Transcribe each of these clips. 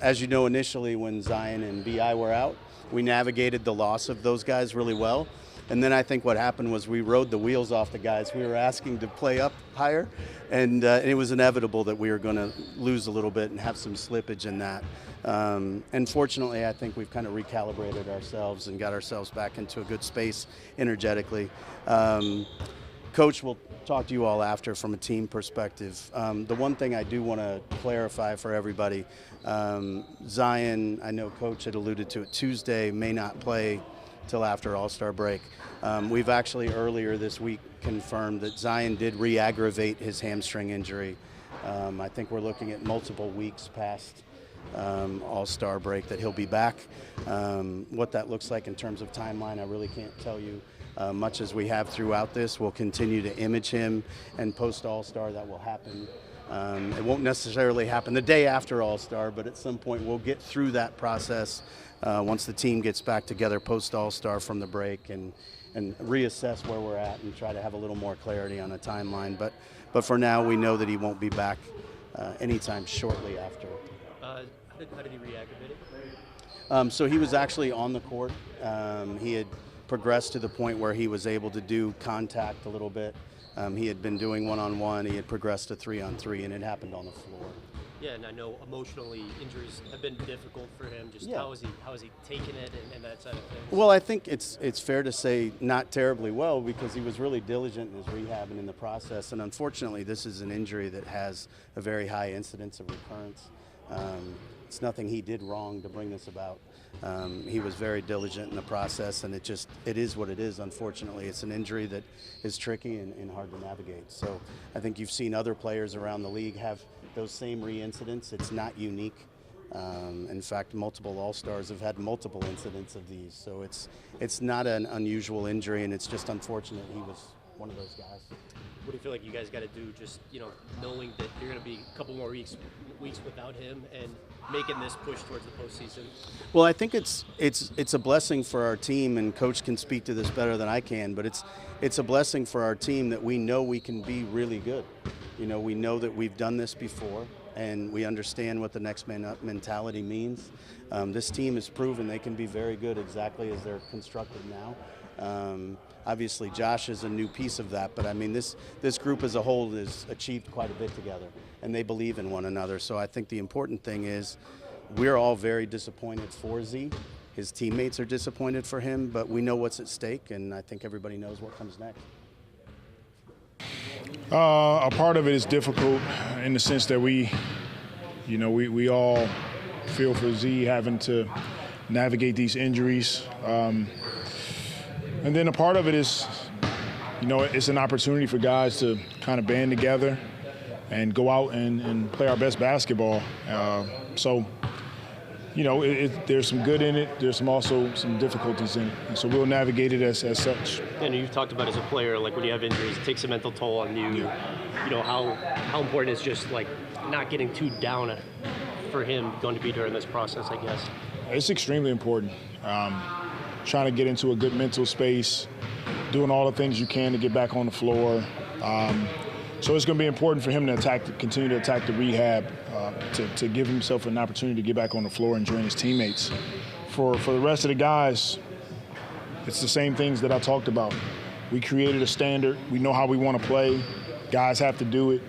As you know, initially when Zion and BI were out, we navigated the loss of those guys really well. And then I think what happened was we rode the wheels off the guys we were asking to play up higher, and it was inevitable that we were going to lose a little bit and have some slippage in that. And fortunately, I think we've kind of recalibrated ourselves and got ourselves back into a good space energetically. Coach will talk to you all after from a team perspective. The one thing I do want to clarify for everybody, Zion, I know Coach had alluded to it, Tuesday may not play till after All-Star break. We've actually earlier this week confirmed that Zion did re-aggravate his hamstring injury. I think we're looking at multiple weeks past All-Star break that he'll be back. What that looks like in terms of timeline, I really can't tell you. Much as we have throughout this, we'll continue to image him, and post All-Star that will happen. It won't necessarily happen the day after All-Star, but at some point we'll get through that process once the team gets back together post All-Star from the break, and reassess where we're at and try to have a little more clarity on a timeline. But for now, we know that he won't be back anytime shortly after. How did he re-aggravate it? So he was actually on the court. He had progressed to the point where he was able to do contact a little bit. He had been doing one-on-one. He had progressed to 3-on-3, and it happened on the floor. Yeah, and I know emotionally injuries have been difficult for him. Just Yeah. how is he taking it and that side of things? Well, I think it's fair to say not terribly well, because he was really diligent in his rehab and in the process. And unfortunately, this is an injury that has a very high incidence of recurrence. It's nothing he did wrong to bring this about. He was very diligent in the process, and it is what it is, unfortunately. It's an injury that is tricky and hard to navigate. So I think you've seen other players around the league have those same re-incidents. It's not unique. In fact, multiple All-Stars have had multiple incidents of these. So it's not an unusual injury, and it's just unfortunate he was one of those guys. What do you feel like you guys got to do, just knowing that you're going to be a couple more weeks without him and making this push towards the postseason? Well, I think it's a blessing for our team, and Coach can speak to this better than I can, but it's a blessing for our team that we know we can be really good. We know that we've done this before, and we understand what the next man up mentality means. This team has proven they can be very good exactly as they're constructed now. Obviously, Josh is a new piece of that, but I mean, this group as a whole has achieved quite a bit together, and they believe in one another. So I think the important thing is we're all very disappointed for Z. His teammates are disappointed for him, but we know what's at stake, and I think everybody knows what comes next. A part of it is difficult in the sense that we all feel for Z having to navigate these injuries. And then a part of it is, it's an opportunity for guys to kind of band together and go out and play our best basketball. There's some good in it. There's also some difficulties in it. And so we'll navigate it as such. And you've talked about as a player, like when you have injuries, it takes a mental toll on you. Yeah. How important is just like not getting too down for him going to be during this process, I guess? It's extremely important. Trying to get into a good mental space, doing all the things you can to get back on the floor. So it's going to be important for him to continue to attack the rehab, to give himself an opportunity to get back on the floor and join his teammates. For the rest of the guys, it's the same things that I talked about. We created a standard. We know how we want to play. Guys have to do it.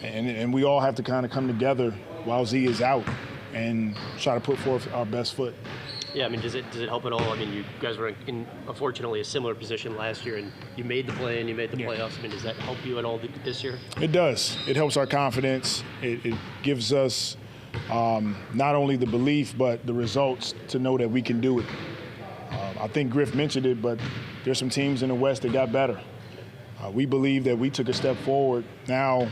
And we all have to kind of come together while Z is out and try to put forth our best foot. Yeah, I mean, does it help at all? I mean, you guys were in, unfortunately, a similar position last year, and you made the play and you made the playoffs. I mean, does that help you at all this year? It does. It helps our confidence. It gives us not only the belief, but the results to know that we can do it. I think Griff mentioned it, but there's some teams in the West that got better. We believe that we took a step forward. Now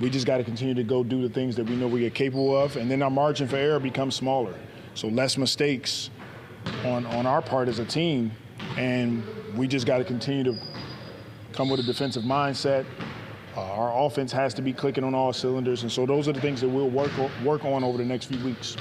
we just got to continue to go do the things that we know we are capable of, and then our margin for error becomes smaller. So less mistakes on our part as a team, and we just got to continue to come with a defensive mindset. Our offense has to be clicking on all cylinders, and so those are the things that we'll work on over the next few weeks.